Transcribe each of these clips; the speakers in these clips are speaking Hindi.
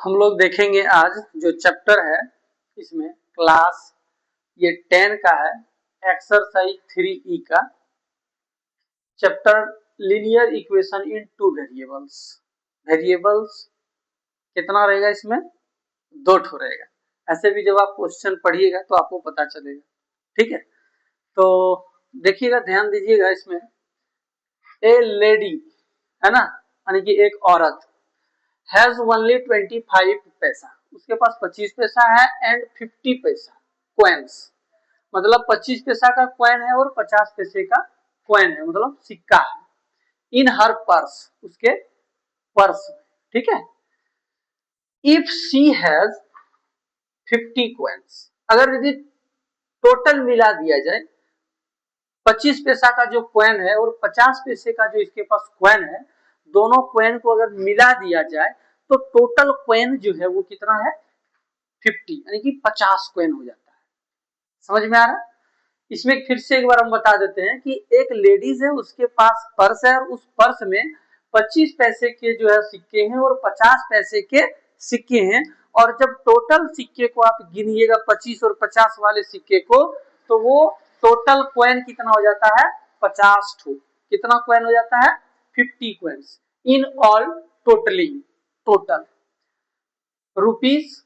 हम लोग देखेंगे आज जो चैप्टर है इसमें क्लास ये 10 का है, एक्सरसाइज 3E का chapter linear equation in two variables. Variables कितना रहेगा इसमें? 2 ठो रहेगा। ऐसे भी जब आप क्वेश्चन पढ़िएगा तो आपको पता चलेगा, ठीक है। तो देखिएगा, ध्यान दीजिएगा, इसमें ए लेडी है ना, यानी कि एक औरत हैज ओनली 25 पैसा, उसके पास 25 पैसा है एंड 50 पैसा कॉइन्स, मतलब 25 पैसा का कॉइन है और 50 पैसे का कॉइन है, मतलब सिक्का है। इन हर पर्स, उसके पर्स में, ठीक है। इफ शी हैज 50 कॉइन्स, अगर यदि टोटल मिला दिया जाए 25 पैसा का जो कॉइन है और 50 पैसे का जो इसके पास कॉइन है, दोनों कॉइन को अगर मिला दिया जाए तो टोटल कॉइन जो है वो कितना है? 50, यानी कि 50 कॉइन हो जाता है। समझ में आ रहा है? इसमें फिर से एक बार हम बता देते हैं कि एक लेडीज है, उसके पास पर्स है और उस पर्स में 25 पैसे के जो है सिक्के हैं और 50 पैसे के सिक्के हैं, और जब टोटल सिक्के को आप गिनिएगा 25 और 50 वाले सिक्के को, तो वो टोटल कॉइन कितना हो जाता है? 50 ठो। कितना कॉइन हो जाता है? 50 coins in all, totalling total rupees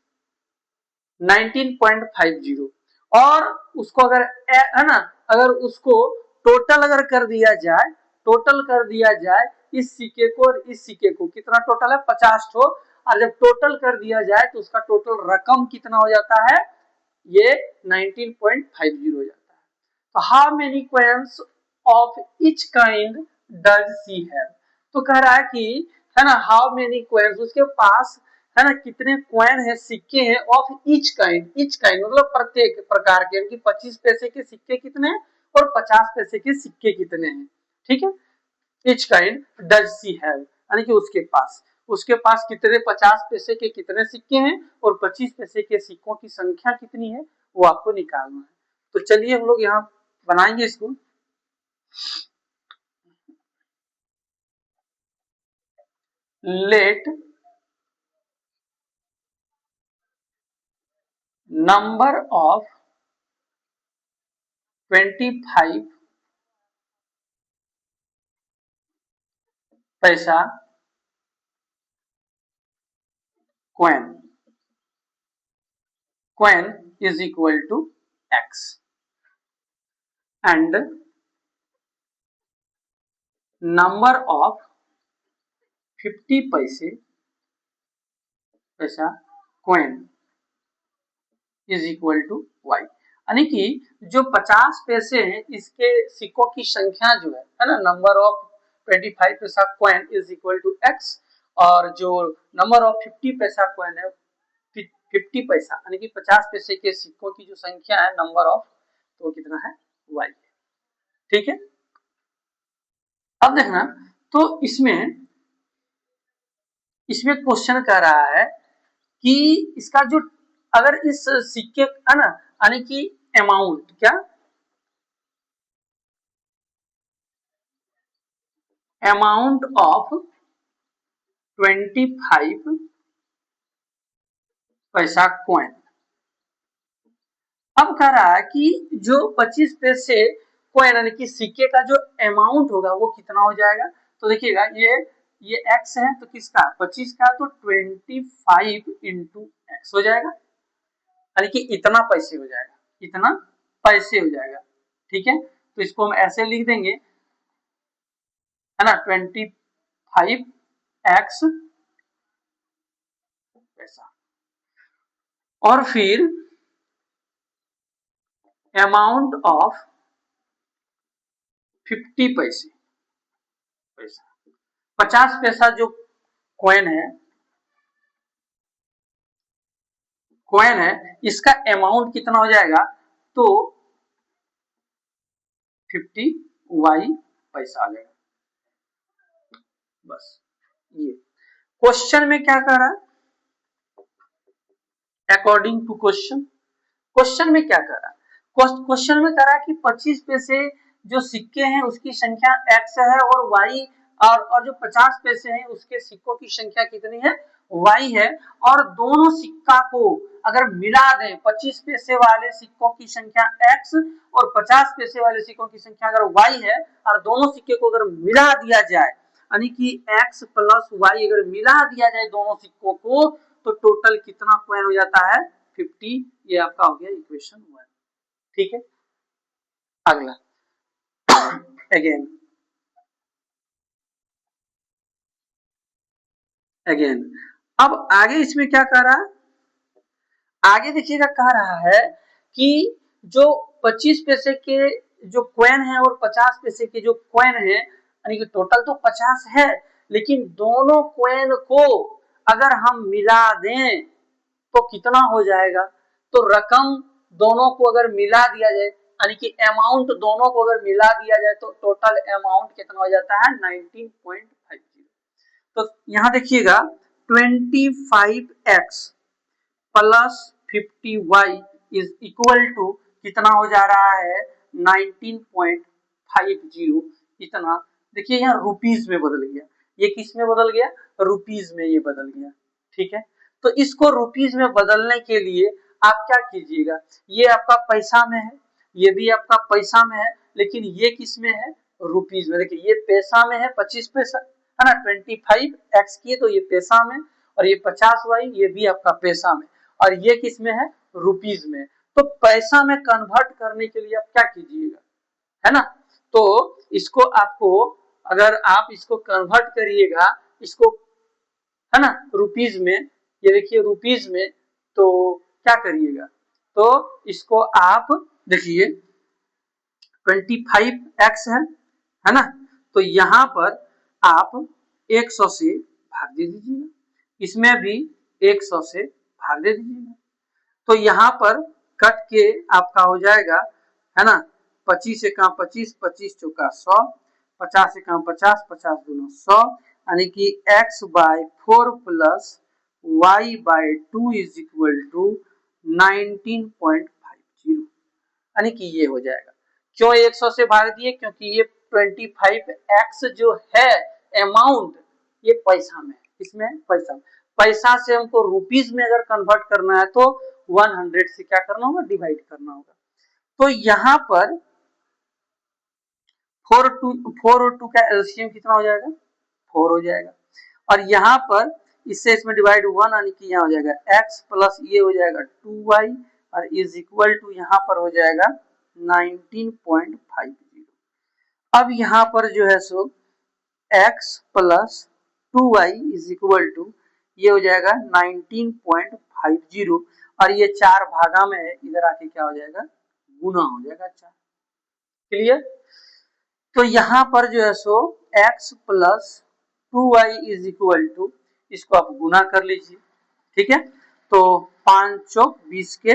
19.50। और उसको अगर है ना, अगर उसको टोटल अगर कर दिया जाए, टोटल कर दिया जाए इस सिक्के को और इस सिक्के को, कितना टोटल है? 50 ठो। और जब टोटल कर दिया जाए तो उसका टोटल रकम कितना हो जाता है? ये 19.50 हो जाता है। तो how many coins of each kind does she have? तो कह रहा है कि है ना, हाउ मेनी कॉइन्स, उसके पास है ना कितने कॉइन है, सिक्के हैं, of each kind. Each kind मतलब प्रत्येक प्रकार के, यानी कि 25 पैसे के सिक्के कितने हैं और 50 पैसे के सिक्के कितने हैं, ठीक है। Each kind does she have, यानी कि उसके पास कितने 50 पैसे के कितने सिक्के हैं और 25 पैसे के सिक्कों की संख्या कितनी है, वो आपको निकालना है। तो चलिए हम लोग यहाँ बनाएंगे इसको। लेट नंबर ऑफ 25 पैसा coin is equal to x and number of 50 पैसा coin is equal to y, यानी कि जो 50 पैसे हैं इसके सिक्कों की संख्या जो है ना, नंबर ऑफ 25 पैसा coin is equal to x, और जो नंबर ऑफ 50 पैसा कॉइन है 50 पैसा, यानी कि 50 पैसे के सिक्कों की जो संख्या है नंबर ऑफ, तो कितना है? y, ठीक है। अब देखना, तो इसमें क्वेश्चन कह रहा है कि इसका जो, अगर इस सिक्के है ना, यानी कि अमाउंट, क्या अमाउंट ऑफ 25 पैसा कॉइन। अब कह रहा है कि जो 25 पैसे कॉइन यानी कि सिक्के का जो अमाउंट होगा वो कितना हो जाएगा। तो देखिएगा, ये x है, तो किसका? 25 का, तो 25 इंटू एक्स हो जाएगा, यानी कि इतना पैसे हो जाएगा, इतना पैसे हो जाएगा, ठीक है। तो इसको हम ऐसे लिख देंगे, है ना, 25x पैसा, और फिर अमाउंट ऑफ 50 पैसा 50 पैसा जो कॉइन है इसका अमाउंट कितना हो जाएगा? तो 50y पैसा आ जाएगा। बस ये क्वेश्चन में क्या कर रहा है, अकॉर्डिंग टू क्वेश्चन में क्या कर रहा है? क्वेश्चन में कह रहा है कि 25 पैसे जो सिक्के हैं उसकी संख्या x है और y और जो 50 पैसे हैं उसके सिक्कों की संख्या कितनी है, y है। और दोनों सिक्का को अगर मिला दें, 25 पैसे वाले सिक्कों की संख्या x और 50 पैसे वाले सिक्कों की संख्या अगर y है और दोनों सिक्के को अगर मिला दिया जाए, यानी कि x प्लस y अगर मिला दिया जाए दोनों सिक्कों को, तो टोटल कितना कॉइन हो जाता है, 50। ये आपका हो गया इक्वेशन 1। ठीक है, अगला अगेन अब आगे इसमें क्या कह रहा है, आगे देखिएगा कह रहा है कि जो 25 पैसे के जो कॉइन है और 50 पैसे के जो कॉइन है, यानी कि टोटल तो 50 है, लेकिन दोनों कॉइन को अगर हम मिला दें तो कितना हो जाएगा, तो रकम दोनों को अगर मिला दिया जाए, यानी कि अमाउंट दोनों को अगर मिला दिया जाए तो टोटल अमाउंट कितना हो जाता है, 19.50। तो यहां देखिएगा 25x plus 50y is equal to कितना हो जा रहा है, 19.50। इतना देखिए यहाँ रुपीज में बदल गया, ये किस में बदल गया, रुपीज में ये बदल गया। ठीक है, तो इसको रुपीज में बदलने के लिए आप क्या कीजिएगा, ये आपका पैसा में है, ये भी आपका पैसा में है, लेकिन ये किस में है, रुपीज में। देखिए ये पैसा में है 25 पैसा है ना, 25x की, तो ये पैसा में, और ये 50y ये भी आपका पैसा में, और ये किस में है, रुपीज में। तो पैसा में कन्वर्ट करने के लिए आप क्या कीजिएगा, है ना, तो इसको आपको अगर आप इसको कन्वर्ट करिएगा, इसको है ना रुपीज में, ये देखिए रुपीज में, तो क्या करिएगा, तो इसको आप देखिए 25x है ना, तो यहां पर आप 100 से भाग दे दीजिएगा, इसमें भी 100 से भाग दे दीजिएगा, तो यहाँ पर कट के आपका हो जाएगा, है ना, 25 से कहाँ 25, 25 चौका 100, 50 से कहाँ 50, 50 दूना 100, यानी कि x by 4 plus y by 2 is equal to 19.50, यानी कि ये हो जाएगा। क्यों 100 से भाग दिए, क्योंकि ये 25x जो है अमाउंट, ये पैसा में, इसमें पैसा में, पैसा से हमको रुपीज में अगर कन्वर्ट करना है तो 100 से क्या करना होगा, डिवाइड करना होगा। तो यहाँ पर 4 और 2 का एलसीएम कितना हो जाएगा, 4 हो जाएगा, और यहाँ पर इससे इसमें डिवाइड 1, यानी कि यहाँ हो जाएगा x प्लस ये हो जाएगा 2y और इज इक्वल टू यहाँ पर हो जाएगा 19.50। अब यहाँ पर जो है सो x plus 2y is equal to ये हो जाएगा 19.50, और ये 4 भागा में है, इधर आके क्या हो जाएगा, गुना हो जाएगा 4। क्लियर, तो यहाँ पर जो है सो x plus 2y is equal to, इसको आप गुना कर लीजिए। ठीक है, तो 5 चौक 20 के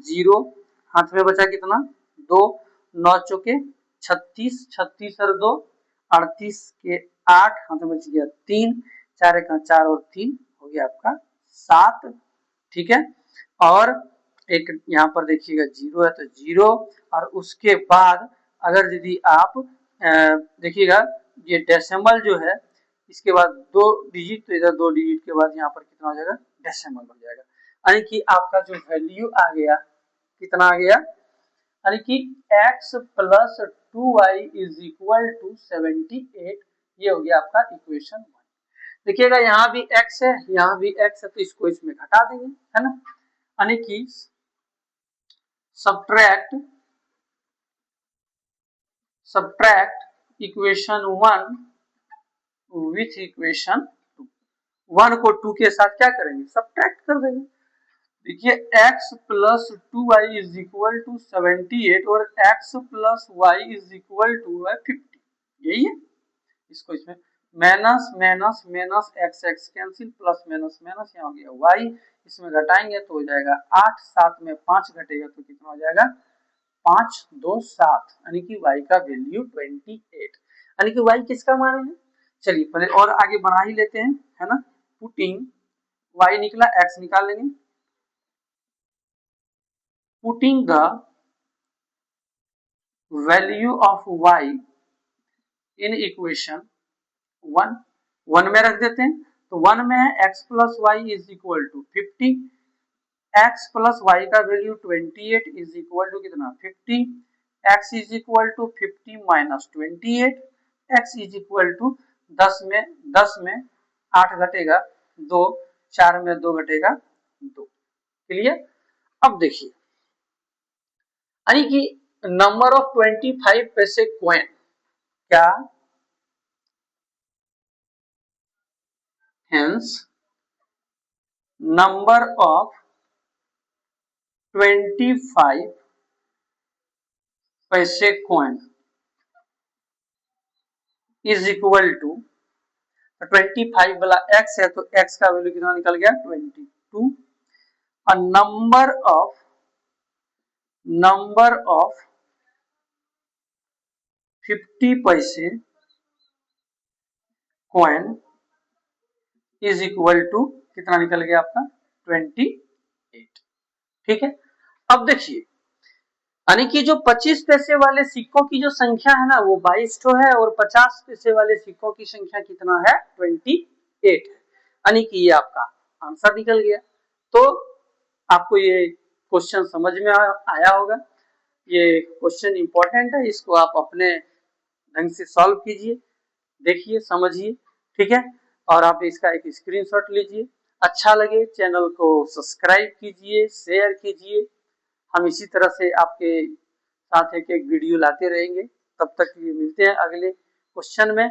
0, हाथ में बचा कितना 2, 9 चौके 36, 36 और 2 38 के 8, हाथ में बच गया 3, 4 का 4 और 3 हो गया आपका 7। ठीक है, और एक यहाँ पर देखिएगा 0 है तो 0, और उसके बाद अगर यदि आप देखिएगा ये डेसिमल जो है, इसके बाद 2 डिजिट, तो इधर 2 डिजिट के बाद यहाँ पर कितना हो जाएगा, डेसिमल हो जाएगा, यानी कि आपका जो वैल्यू आ गया कितना आ गया, यानी कि x plus 2y is equal to 78, ये हो गया आपका इक्वेशन 1। देखिएगा यहाँ भी x है, यहाँ भी x है, तो इसको इसमें घटा देंगे, है ना, यानी कि सब्ट्रैक्ट इक्वेशन 1 विथ इक्वेशन 2, 1 को 2 के साथ क्या करेंगे, सब्ट्रैक्ट कर देंगे। देखिए x plus 2y is equal to 78 और x plus y is equal to है 50, यही है। इसको इसमें minus minus minus x x cancel, plus minus minus, यहाँ हो गया y, इसमें घटाएंगे तो हो जाएगा 8, 7 में 5 घटेगा तो कितना हो जाएगा, 5 2 7, यानी कि y का वैल्यू 28, यानी कि y किसका मान है। चलिए पहले और आगे बढ़ा ही लेते हैं, है ना, पुटिंग y निकला, x निकाल लेंगे, putting the value of y in equation 1 1 में रख देते हैं, तो 1 में है x plus y is equal to 50, x plus y का वैल्यू 28 इज इक्वल टू कितना 50, x is equal to 50 minus 28, x is equal to 10 में 8 घटेगा 2, 4 में 2 घटेगा 2। क्लियर। अब देखिए यानी कि नंबर ऑफ 25 पैसे कॉइन, क्या हेंस नंबर ऑफ 25 पैसे कॉइन इज इक्वल टू 25 वाला x है तो x का वैल्यू कितना निकल गया 22, और नंबर ऑफ 50 पैसे कॉइन इज इक्वल टू कितना निकल गया आपका 28। ठीक है। अब देखिए यानी कि जो 25 पैसे वाले सिक्कों की जो संख्या है ना वो 22 तो है, और 50 पैसे वाले सिक्कों की संख्या कितना है 28 है, यानी कि ये आपका आंसर निकल गया। तो आपको ये क्वेश्चन समझ में आया होगा। ये क्वेश्चन इंपॉर्टेंट है, इसको आप अपने ढंग से सॉल्व कीजिए, देखिए समझिए। ठीक है। और आप इसका एक स्क्रीनशॉट लीजिए, अच्छा लगे चैनल को सब्सक्राइब कीजिए, शेयर कीजिए। हम इसी तरह से आपके साथ एक वीडियो लाते रहेंगे। तब तक ये मिलते हैं अगले क्वेश्चन में।